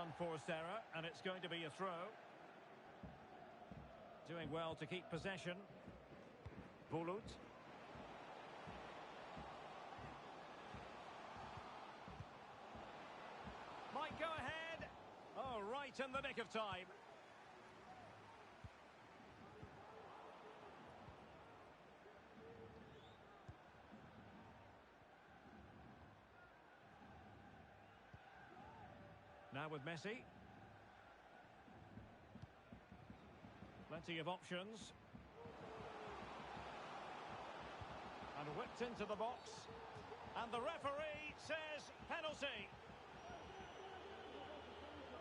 unforced error, and it's going to be a throw. Doing well to keep possession. Bulut. Might go ahead. Oh, right in the nick of time. Now with Messi. Plenty of options. And whipped into the box. And the referee says penalty.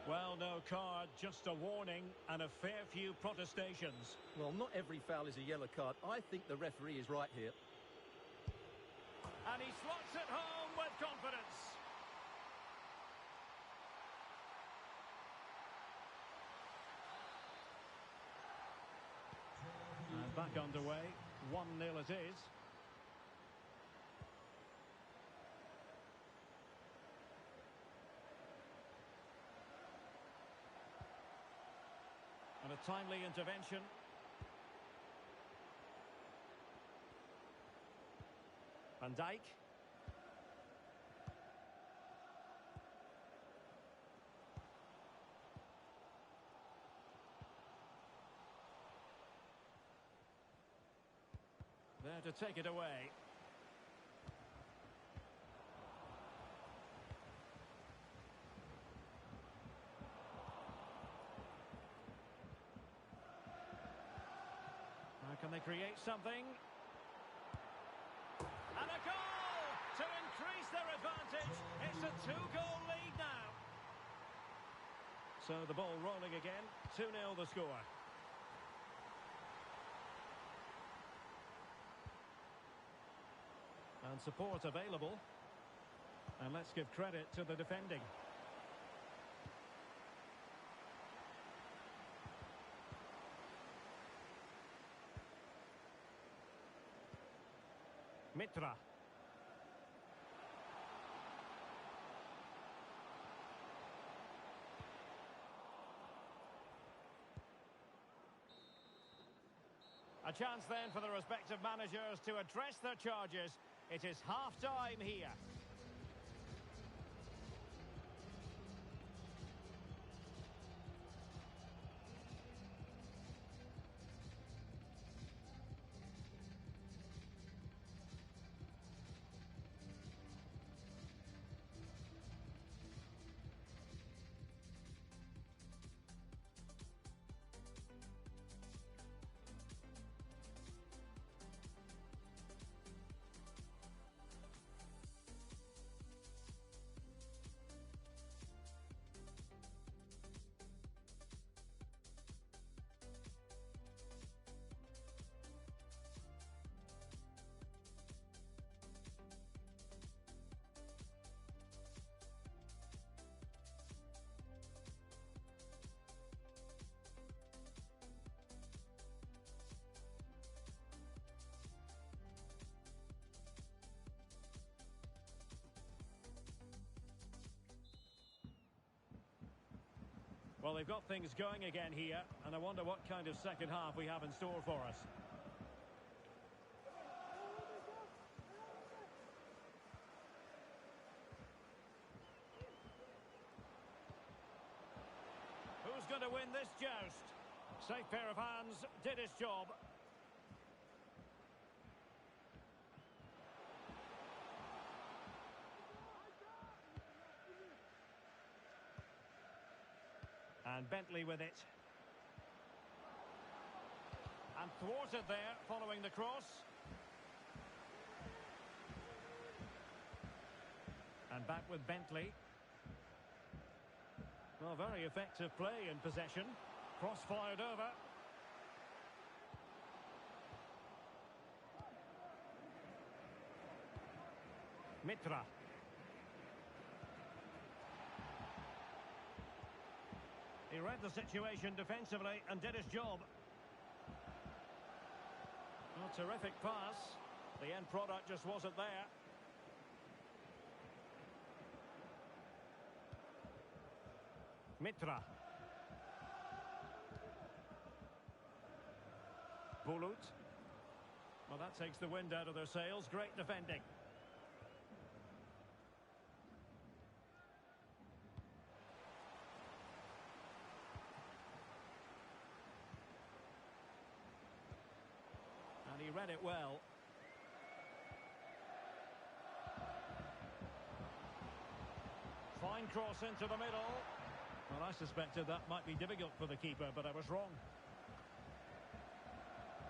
Well, no card, just a warning and a fair few protestations. Well, not every foul is a yellow card. I think the referee is right here. And he slots it home with confidence. And back underway, 1-0 it is. And a timely intervention. Van Dijk. There to take it away. Now can they create something? And a goal to increase their advantage. It's a 2-goal lead now. So the ball rolling again. 2-0 the score. And support available. And let's give credit to the defending. Mitra. A chance then for the respective managers to address their charges. It is half-time here. Well, they've got things going again here, and I wonder what kind of second half we have in store for us. Who's going to win this joust? Safe pair of hands, did his job. And Bentley with it. And thwarted there, following the cross. And back with Bentley. Well, very effective play in possession. Cross fired over. Mitra. He read the situation defensively and did his job. A terrific pass. The end product just wasn't there. Mitra. Bulut. Well, that takes the wind out of their sails. Great defending. And he read it well. Fine cross into the middle. Well, I suspected that might be difficult for the keeper, but I was wrong.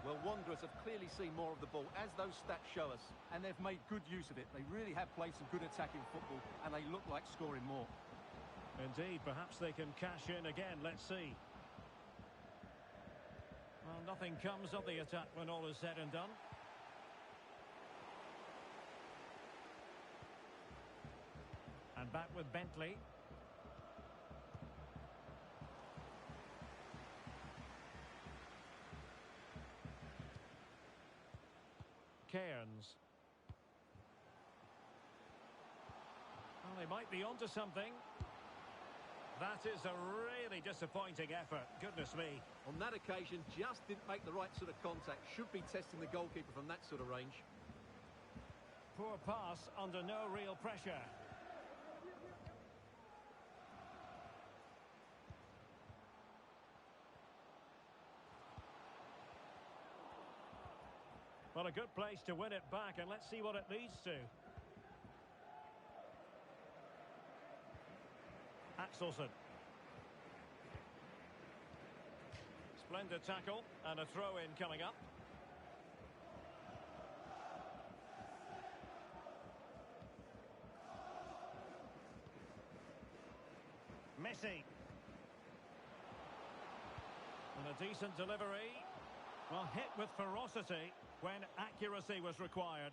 Well, Wanderers have clearly seen more of the ball, as those stats show us, and they've made good use of it. They really have played some good attacking football, and they look like scoring more. Indeed, perhaps they can cash in again. Let's see. Well, nothing comes of the attack when all is said and done. And back with Bentley. Cairns. Well, they might be onto something. That is a really disappointing effort. Goodness me. On that occasion, just didn't make the right sort of contact. Should be testing the goalkeeper from that sort of range. Poor pass under no real pressure. Well, a good place to win it back, and let's see what it leads to. Axelsen. Splendid tackle, and a throw-in coming up. Messi. And a decent delivery. Well, hit with ferocity when accuracy was required.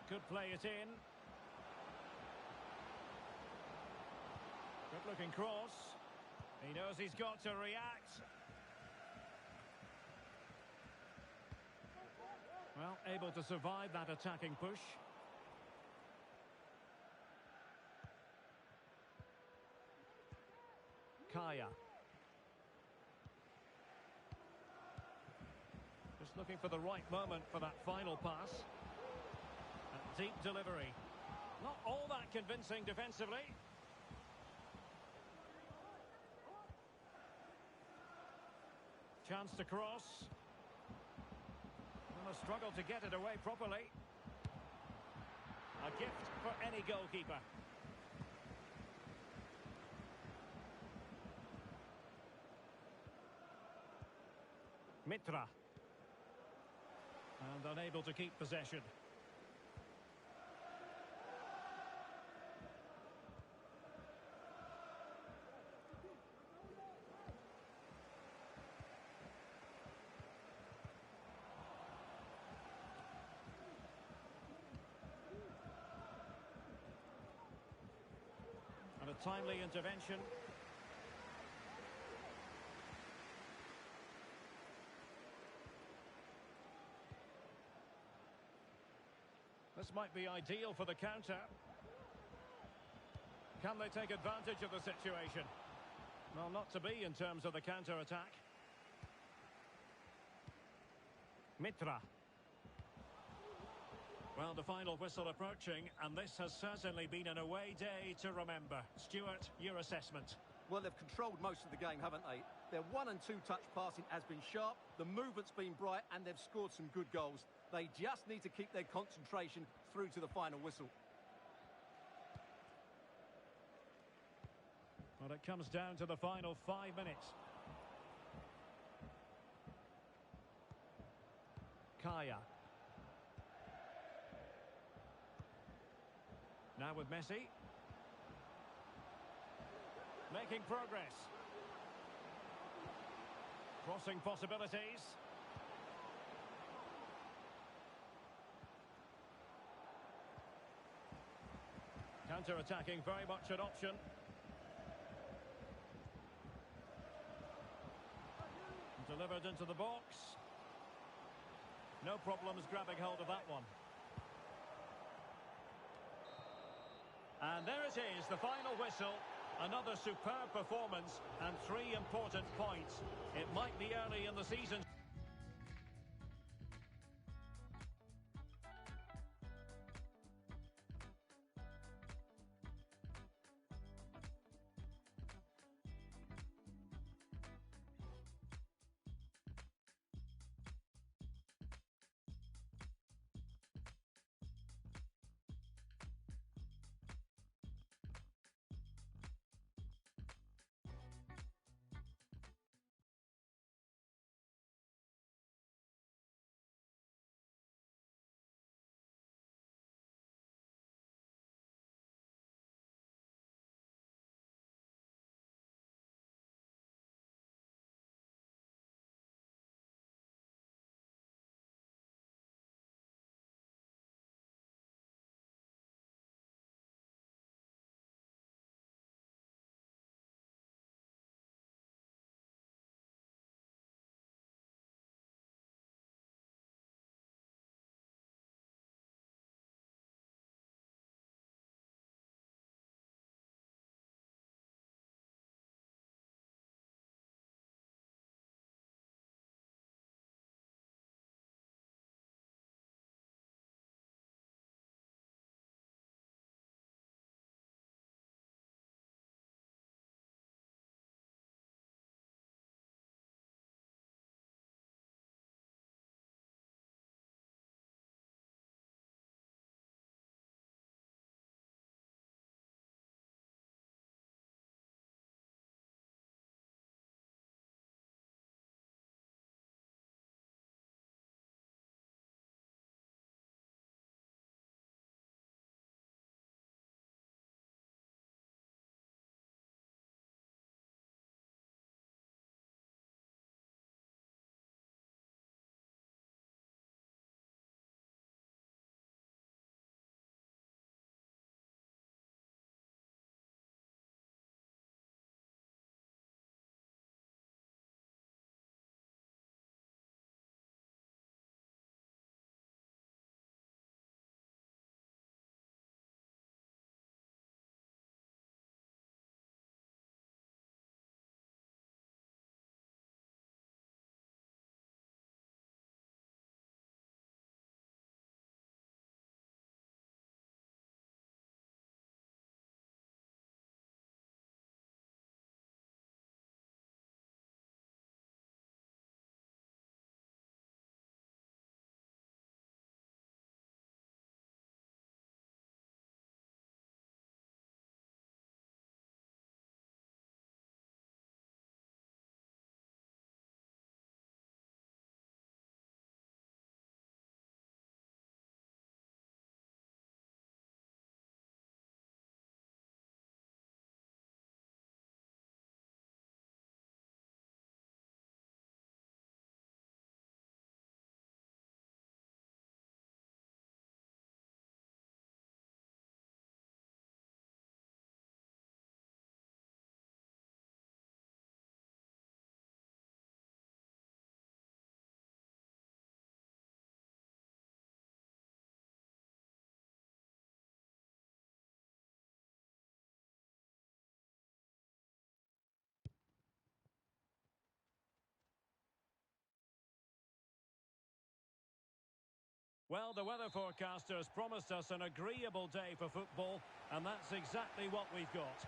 Could play it in. Good looking cross. He knows he's got to react. Well, able to survive that attacking push. Kaya. Just looking for the right moment for that final pass. A deep delivery. Not all that convincing defensively. Chance to cross. And a struggle to get it away properly. A gift for any goalkeeper. Mitra. And unable to keep possession. And a timely intervention. This might be ideal for the counter. Can they take advantage of the situation? Well, not to be in terms of the counter-attack. Mitra. Well, the final whistle approaching, and this has certainly been an away day to remember. Stuart, your assessment. Well, they've controlled most of the game, haven't they? Their 1- and 2-touch passing has been sharp, the movement's been bright, and they've scored some good goals. They just need to keep their concentration through to the final whistle. Well, it comes down to the final 5 minutes. Kaya. Now with Messi. Making progress. Crossing possibilities. Counter-attacking, very much an option. Delivered into the box. No problems grabbing hold of that one. And there it is, the final whistle. Another superb performance and 3 important points. It might be early in the season. Well, the weather forecasters promised us an agreeable day for football, and that's exactly what we've got.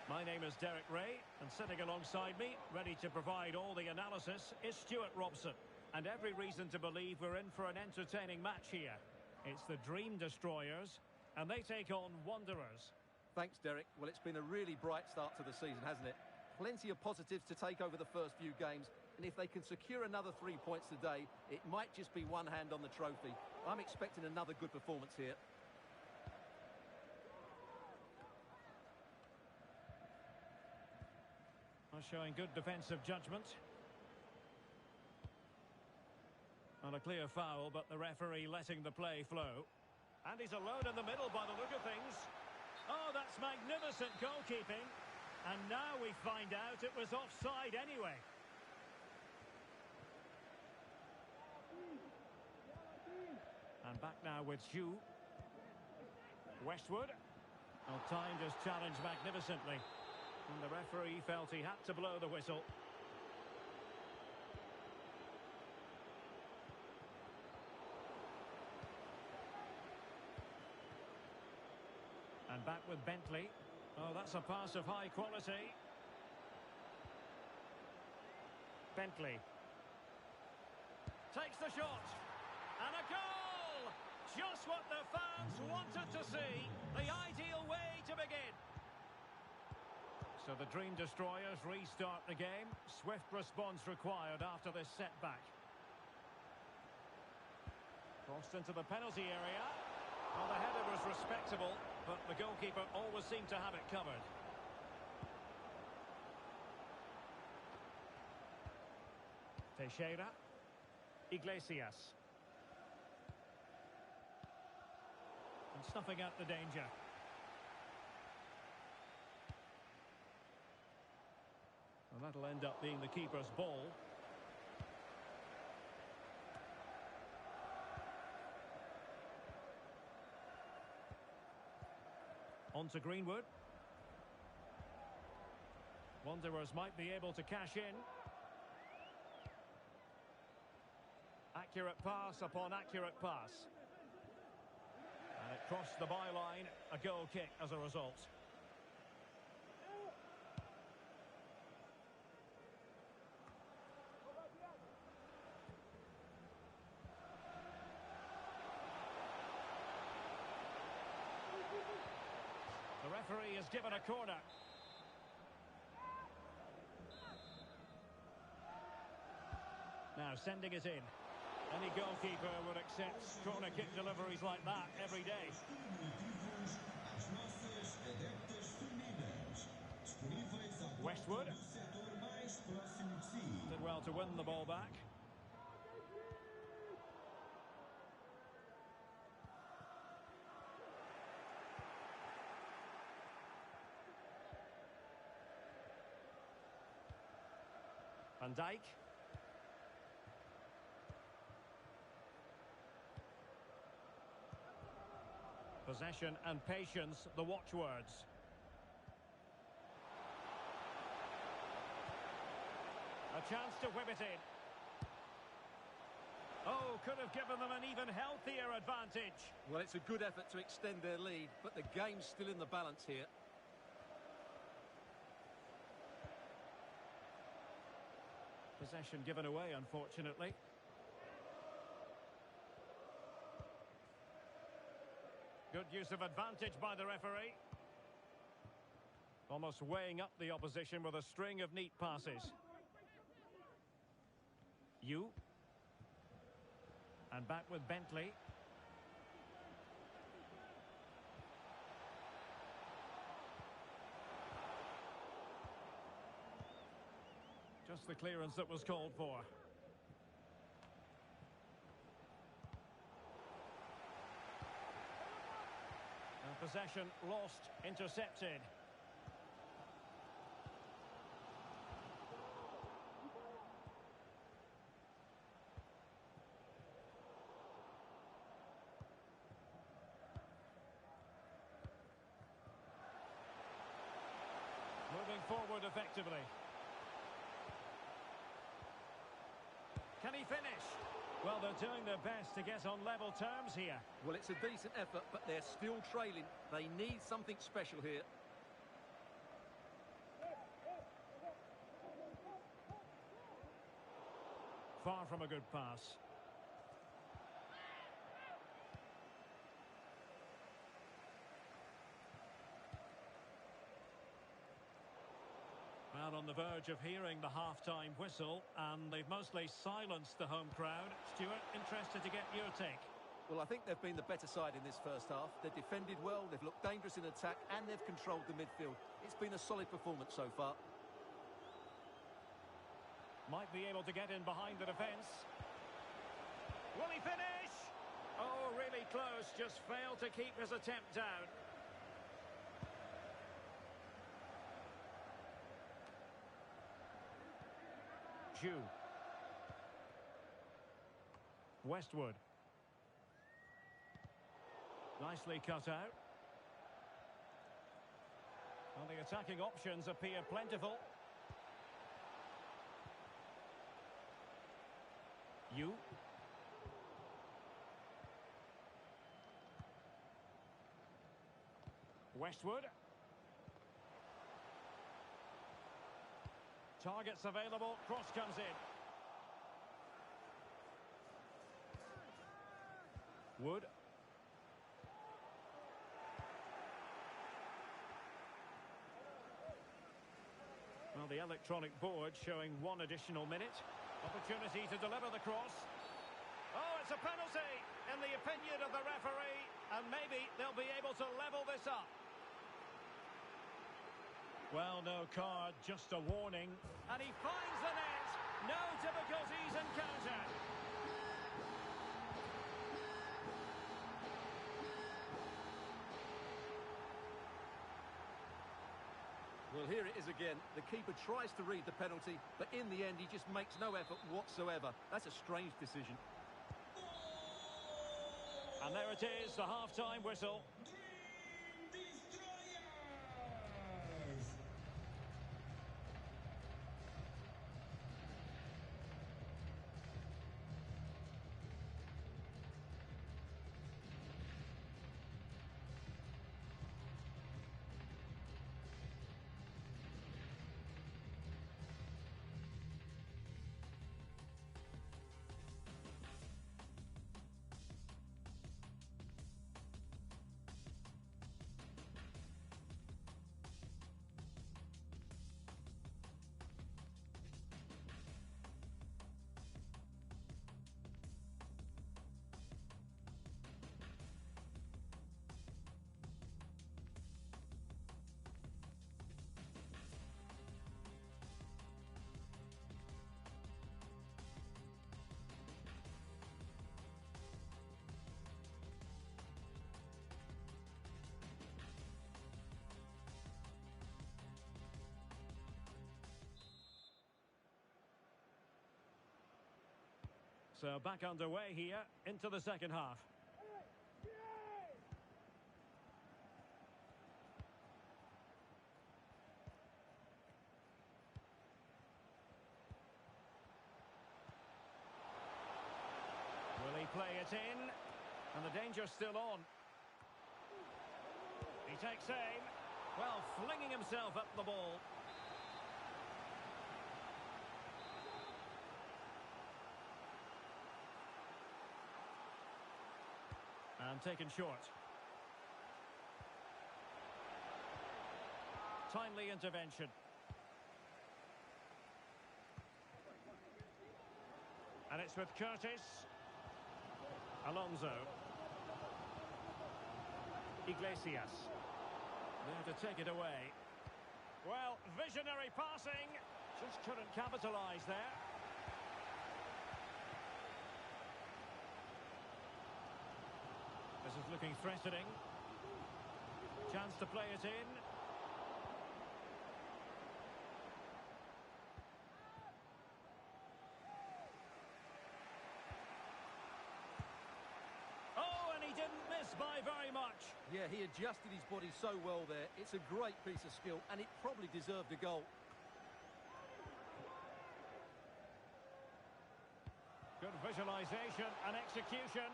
My name is Derek Ray, and sitting alongside me, ready to provide all the analysis, is Stuart Robson. And every reason to believe we're in for an entertaining match here. It's the Dream Destroyers, and they take on Wanderers. Thanks, Derek. Well, it's been a really bright start to the season, hasn't it? Plenty of positives to take over the first few games, and if they can secure another 3 points today, it might just be one hand on the trophy. I'm expecting another good performance here. Showing good defensive judgment. On a clear foul, but the referee letting the play flow. And he's alone in the middle by the look of things. Oh, that's magnificent goalkeeping. And now we find out it was offside anyway. Back now with Xu. Westwood. Well, timed his challenge magnificently. And the referee felt he had to blow the whistle. And back with Bentley. Oh, that's a pass of high quality. Bentley. Takes the shot. And a goal! Just what the fans wanted to see. The ideal way to begin. So the Dream Destroyers restart the game. Swift response required after this setback. Crossed into the penalty area. Well, the header was respectable, but the goalkeeper always seemed to have it covered. Teixeira. Iglesias. And snuffing out the danger. And that'll end up being the keeper's ball. On to Greenwood. Wanderers might be able to cash in. Accurate pass upon accurate pass. And it crossed the byline. A goal kick as a result. The referee has given a corner. Now sending it in. Any goalkeeper would accept corner kick deliveries like that every day. Westwood. Did well to win the ball back. Van Dijk. Possession and patience, the watchwords. A chance to whip it in. Oh, could have given them an even healthier advantage. Well, it's a good effort to extend their lead, but the game's still in the balance here. Possession given away, unfortunately. Good use of advantage by the referee. Almost weighing up the opposition with a string of neat passes. Yu. And back with Bentley. Just the clearance that was called for. And possession lost, intercepted. Moving forward effectively. Can he finish? Well, they're doing their best to get on level terms here. Well, it's a decent effort, but they're still trailing. They need something special here. Far from a good pass. Well, on the verge of hearing the half-time whistle, and they've mostly silenced the home crowd. Stuart, interested to get your take. Well, I think they've been the better side in this first half. They've defended well, they've looked dangerous in attack, and they've controlled the midfield. It's been a solid performance so far. Might be able to get in behind the defence. Will he finish? Oh, really close, just failed to keep his attempt down. Xu. Westwood. Nicely cut out. Well, the attacking options appear plentiful. Westwood. Targets available. Cross comes in. Wood. Well, the electronic board showing 1 additional minute. Opportunity to deliver the cross. Oh, it's a penalty in the opinion of the referee, and maybe they'll be able to level this up. Well, no card, just a warning. And he finds the net. No difficulties encountered. Well, here it is again. The keeper tries to read the penalty, but in the end, he just makes no effort whatsoever. That's a strange decision. And there it is, the half-time whistle. So back underway here into the second half. Will he play it in? And the danger's still on. He takes aim. Well, flinging himself up the ball. And taken short. Timely intervention. And it's with Curtis. Alonso. Iglesias. There to take it away. Well, visionary passing. Just couldn't capitalise there. This is looking threatening. Chance to play it in. Oh, and he didn't miss by very much. Yeah, he adjusted his body so well there. It's a great piece of skill, and it probably deserved a goal. Good visualisation and execution.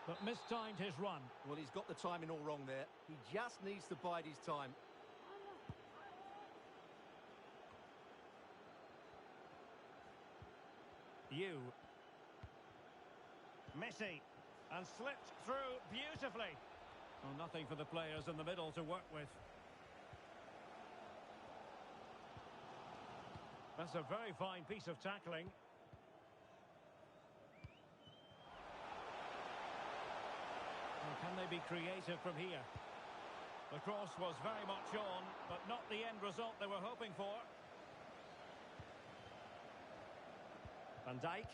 But mistimed his run. Well, he's got the timing all wrong there. He just needs to bide his time. Messi. And slipped through beautifully. Well, nothing for the players in the middle to work with. That's a very fine piece of tackling. Can they be creative from here? The cross was very much on, but not the end result they were hoping for. Van Dijk.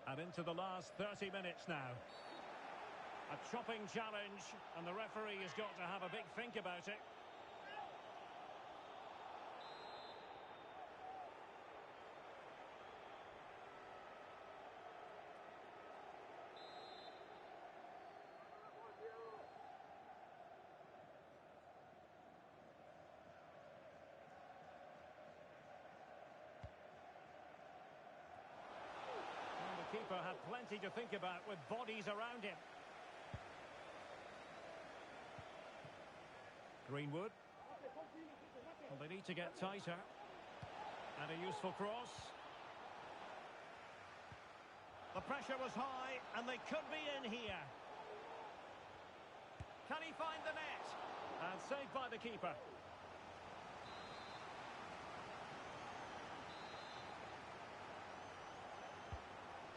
And into the last 30 minutes now. A chopping challenge, and the referee has got to have a big think about it. keeper had plenty to think about with bodies around him. Greenwood. Well, they need to get tighter. And a useful cross. The pressure was high, and they could be in here. Can he find the net? And saved by the keeper.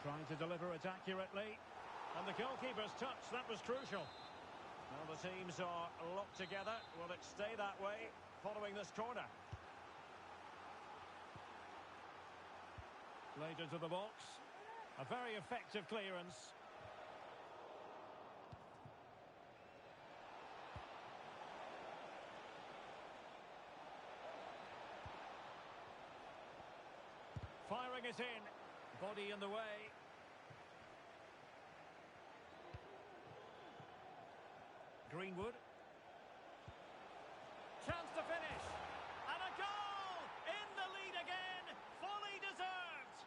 Trying to deliver it accurately. And the goalkeeper's touch, that was crucial. Well, the teams are locked together. Will it stay that way following this corner? Played into the box. A very effective clearance. Firing it in. Body in the way. Greenwood. Chance to finish. And a goal! In the lead again. Fully deserved.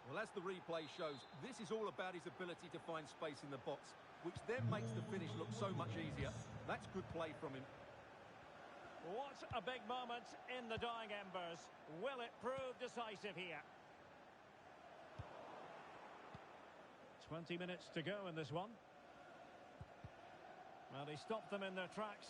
Well, as the replay shows, this is all about his ability to find space in the box, which then makes the finish look so much easier. That's good play from him. What a big moment in the dying embers. Will it prove decisive here? 20 minutes to go in this one. Well, he stopped them in their tracks.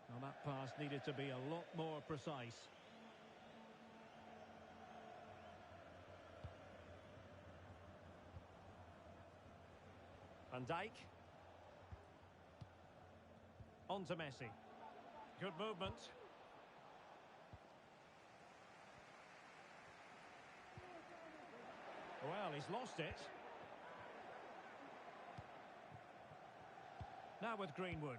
Well, that pass needed to be a lot more precise. Van Dijk. On to Messi. Good movement. Well, he's lost it. Now with Greenwood.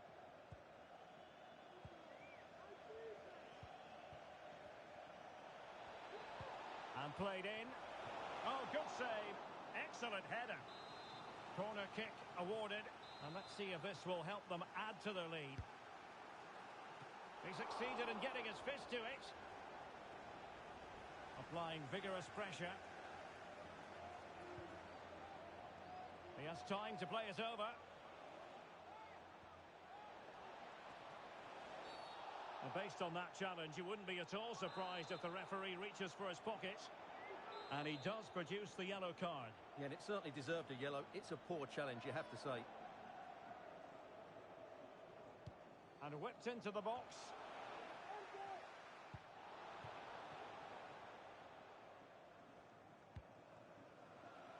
And played in. Oh, good save. Excellent header. Corner kick awarded. And let's see if this will help them add to their lead. He succeeded in getting his fist to it. Applying vigorous pressure. He has time to play it over. And based on that challenge, you wouldn't be at all surprised if the referee reaches for his pocket. And he does produce the yellow card. Yeah, and it certainly deserved a yellow. It's a poor challenge, you have to say. And whipped into the box.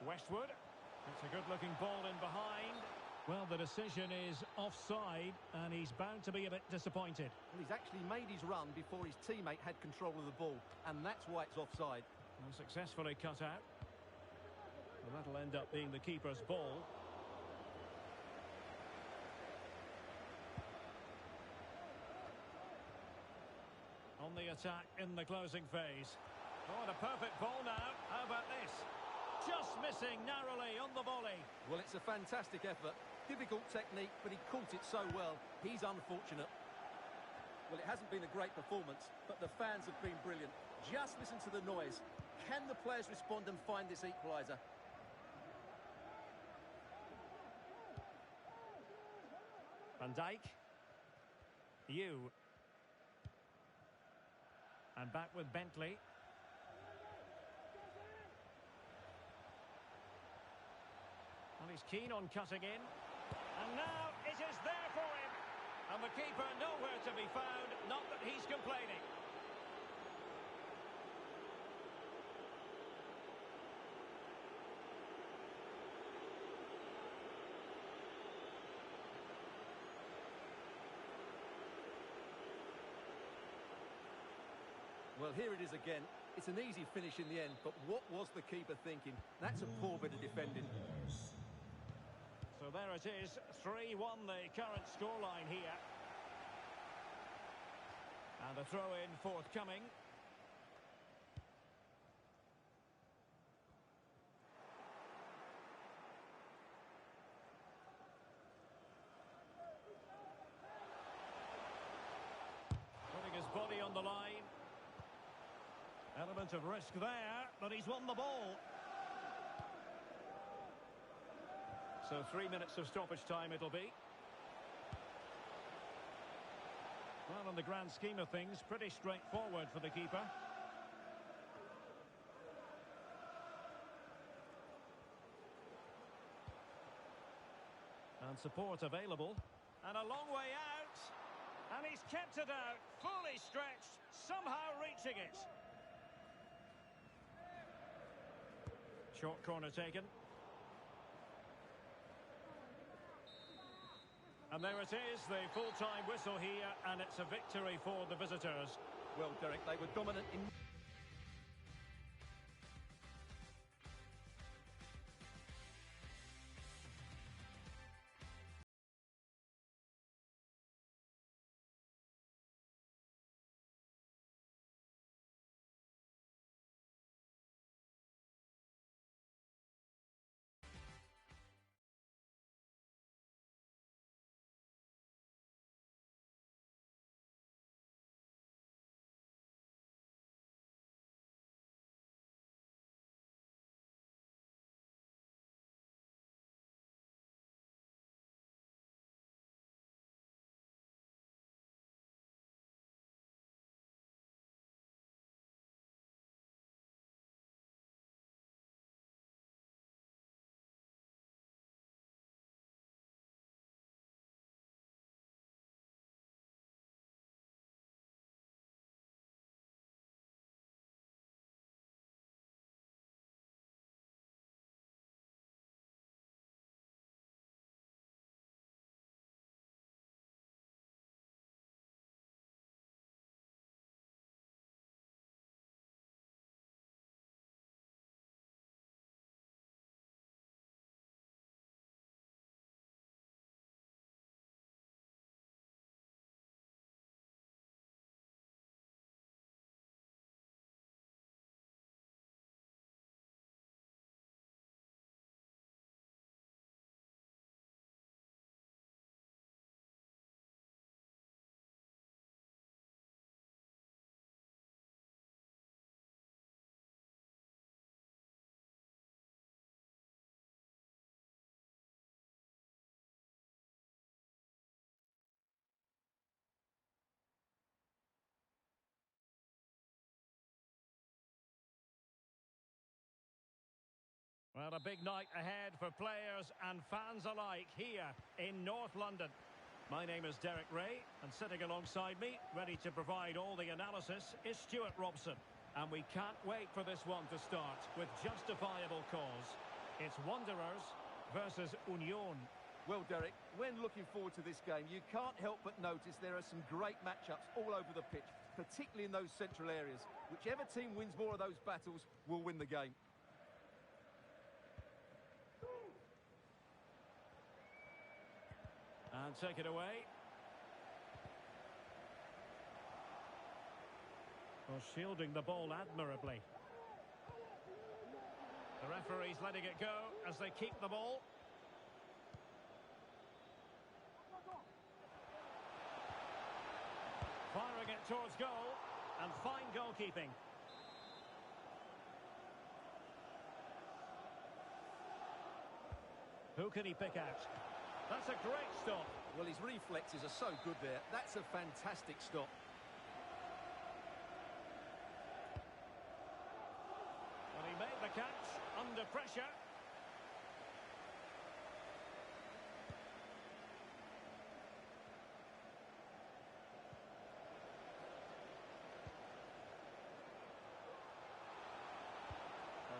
Westwood. It's a good-looking ball in behind. Well, the decision is offside, and he's bound to be a bit disappointed. Well, he's actually made his run before his teammate had control of the ball, and that's why it's offside. And successfully cut out. And that'll end up being the keeper's ball. On the attack in the closing phase. Oh, and a perfect ball now. How about this? Just missing narrowly on the volley. Well, it's a fantastic effort. Difficult technique, but he caught it so well. He's unfortunate. Well, it hasn't been a great performance, but the fans have been brilliant. Just listen to the noise. Can the players respond and find this equaliser? Van Dijk. You. And back with Bentley. Well, he's keen on cutting in. And now it is there for him. And the keeper nowhere to be found. Not that he's complaining. Well, here it is again. It's an easy finish in the end, but what was the keeper thinking? That's a poor bit of defending. So there it is, 3-1 the current scoreline here. And a throw-in forthcoming. Element of risk there, but he's won the ball. So 3 minutes of stoppage time it'll be. Well, in the grand scheme of things, pretty straightforward for the keeper. And support available. And a long way out. And he's kept it out, fully stretched, somehow reaching it. Short corner taken. And there it is, the full-time whistle here, and it's a victory for the visitors. Well, Derek, they were dominant in... Well, a big night ahead for players and fans alike here in North London. My name is Derek Ray, and sitting alongside me, ready to provide all the analysis, is Stuart Robson. And we can't wait for this one to start with justifiable cause. It's Wanderers versus Union. Well, Derek, when looking forward to this game, you can't help but notice there are some great matchups all over the pitch, particularly in those central areas. Whichever team wins more of those battles will win the game. And take it away. Well, shielding the ball admirably. The referee's letting it go as they keep the ball. Firing it towards goal, and fine goalkeeping. Who can he pick out? That's a great stop. Well, his reflexes are so good there. That's a fantastic stop. Well, he made the catch under pressure.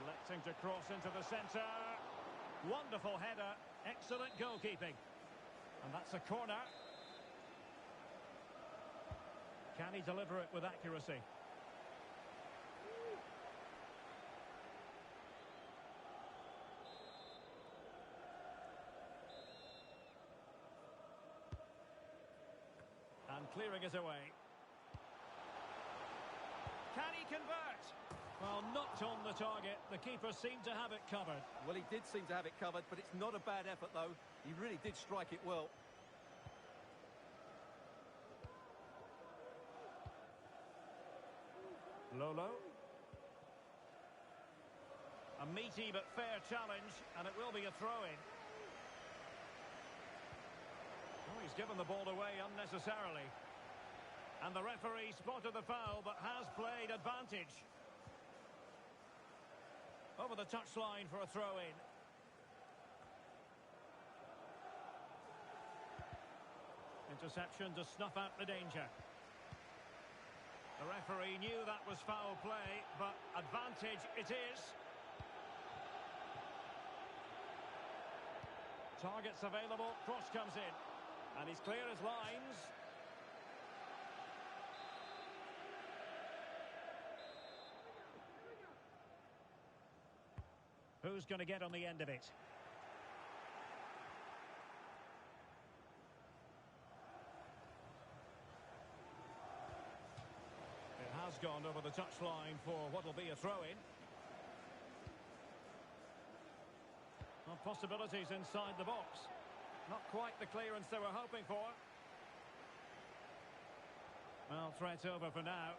Electing to cross into the centre. Wonderful header. Excellent goalkeeping. And that's a corner. Can he deliver it with accuracy? And clearing it away. Can he convert? Well, not on the target. The keeper seemed to have it covered. Well, he did seem to have it covered, but it's not a bad effort, though. He really did strike it well. Lolo. A meaty but fair challenge, and it will be a throw-in. Oh, he's given the ball away unnecessarily. And the referee spotted the foul, but has played advantage. Over the touchline for a throw-in. Interception to snuff out the danger. The referee knew that was foul play, but advantage it is. Targets available, cross comes in. And he's clear as lines. Who's going to get on the end of it? It has gone over the touchline for what will be a throw-in. Well, possibilities inside the box. Not quite the clearance they were hoping for. Well, threat over for now.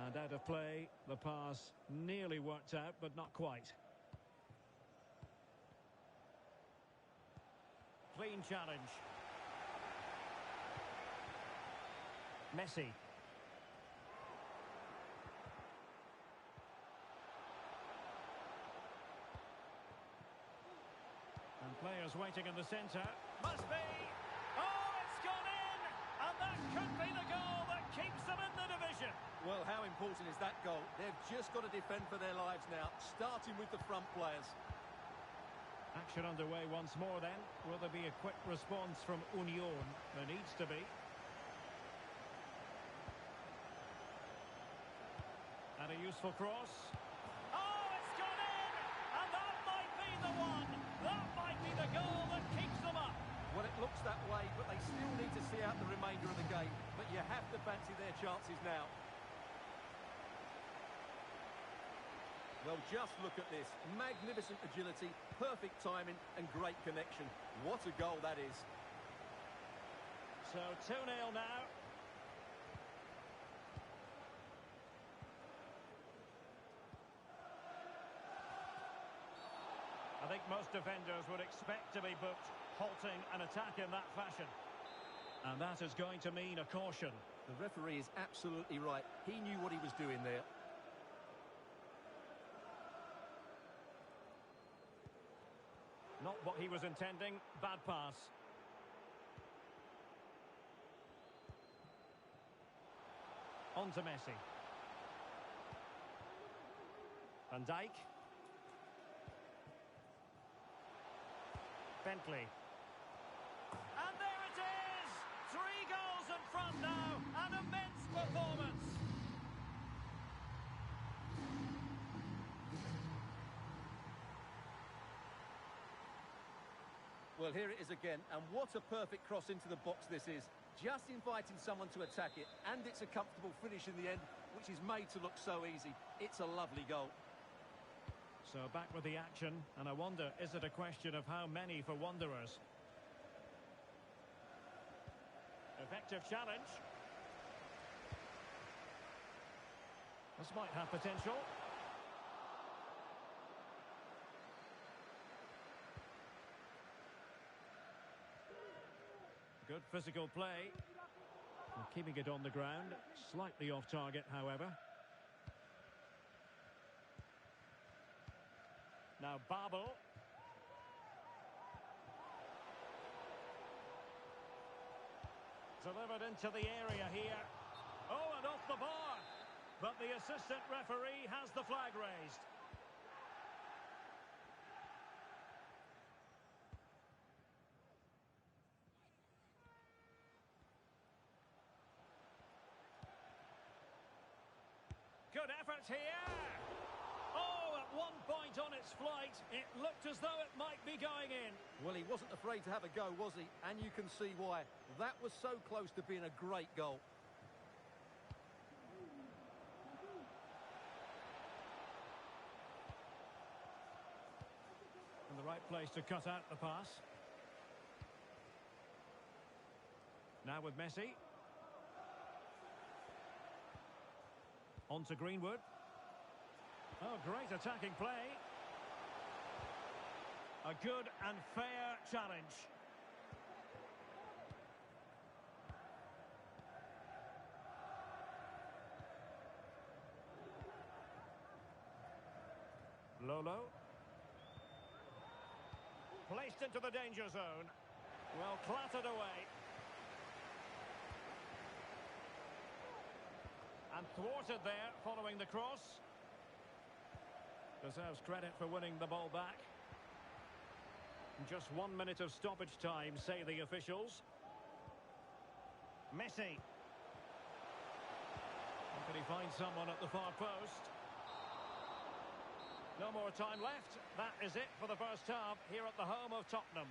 And out of play, the pass nearly worked out, but not quite. Clean challenge. Messi. And players waiting in the centre. Must be! Oh, it's gone in! And that could be the goal that keeps them in the division. Well, how important is that goal? They've just got to defend for their lives now, starting with the front players. Action underway once more then. Will there be a quick response from Union? There needs to be. And a useful cross. Oh, it's gone in! And that might be the one! That might be the goal that keeps them up. Well, it looks that way, but they still need to see out the remainder of the game. But you have to fancy their chances now. Well, just look at this. Magnificent agility, perfect timing, and great connection. What a goal that is. So 2-0 now. I think most defenders would expect to be booked, halting an attack in that fashion. And that is going to mean a caution. The referee is absolutely right. He knew what he was doing there. Not what he was intending. Bad pass. On to Messi. Van Dijk. Bentley. And there it is! 3 goals in front now. An immense performance. Well, here it is again, and what a perfect cross into the box this is. Just inviting someone to attack it, and it's a comfortable finish in the end, which is made to look so easy. It's a lovely goal. So back with the action, and I wonder, is it a question of how many for Wanderers? Effective challenge. This might have potential. Good physical play. And keeping it on the ground. Slightly off target, however. Now Babel. Delivered into the area here. Oh, and off the bar. But the assistant referee has the flag raised. Good effort here. Oh, at one point on its flight, it looked as though it might be going in. Well, he wasn't afraid to have a go, was he? And you can see why. That was so close to being a great goal. In the right place to cut out the pass. Now with Messi. On to Greenwood. Oh, great attacking play. A good and fair challenge. Lolo. Placed into the danger zone. Well, clattered away. And thwarted there following the cross. Deserves credit for winning the ball back. Just 1 minute of stoppage time, say the officials. Messi. Can he find someone at the far post? No more time left. That is it for the first half here at the home of Tottenham.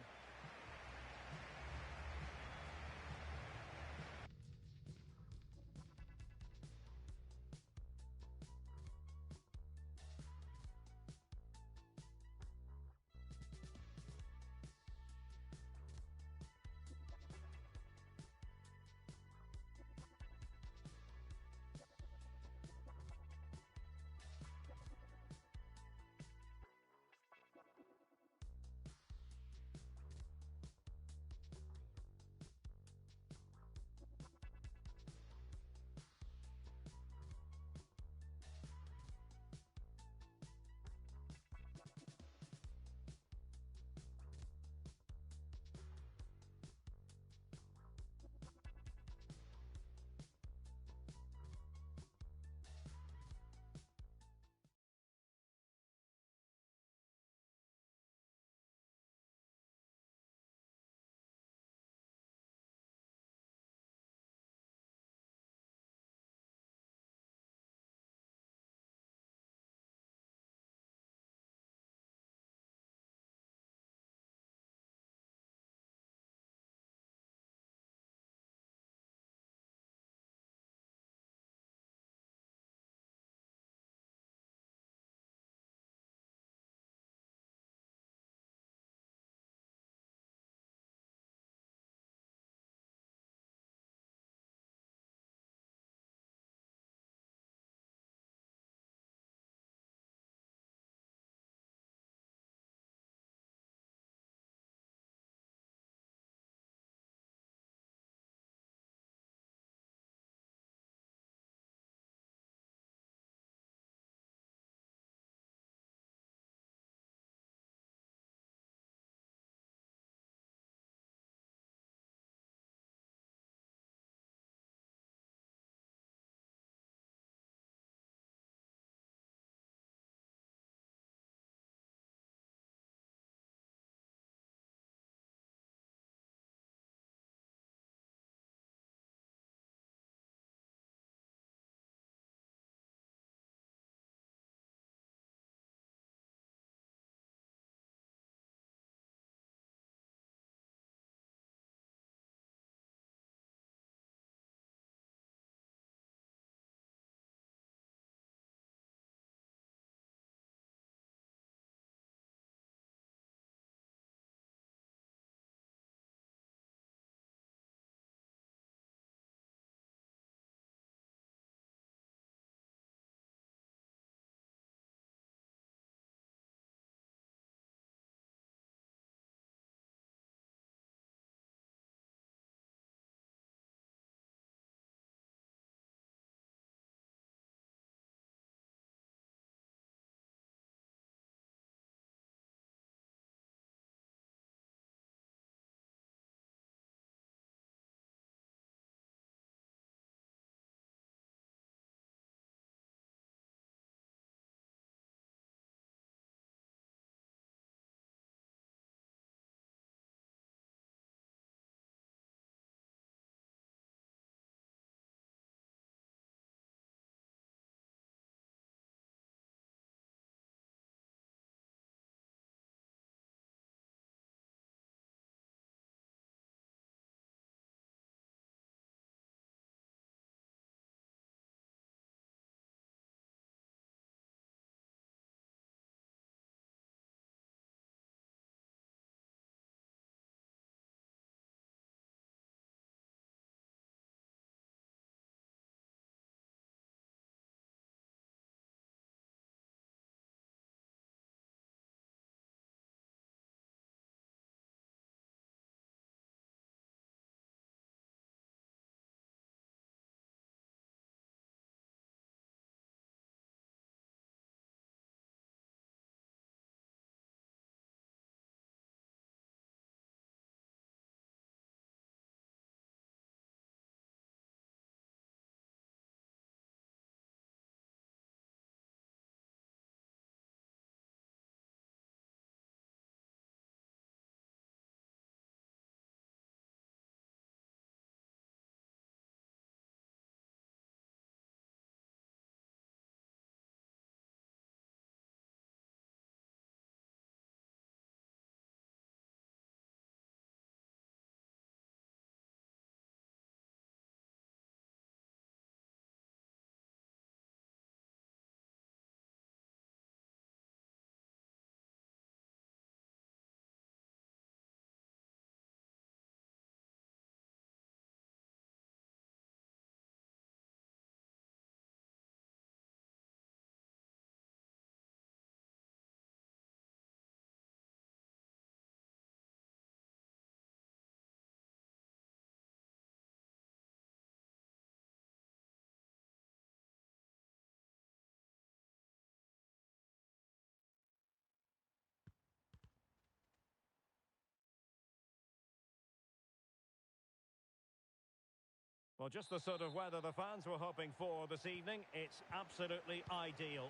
Well, just the sort of weather the fans were hoping for this evening. It's absolutely ideal.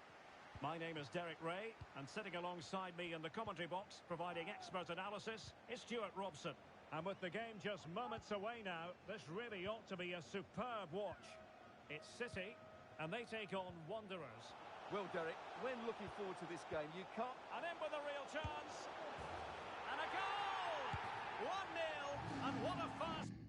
My name is Derek Ray, and sitting alongside me in the commentary box, providing expert analysis, is Stuart Robson. And with the game just moments away now, this really ought to be a superb watch. It's City, and they take on Wanderers. Well, Derek, when looking forward to this game, you can't... And in with a real chance. And a goal! 1-0, and what a fast...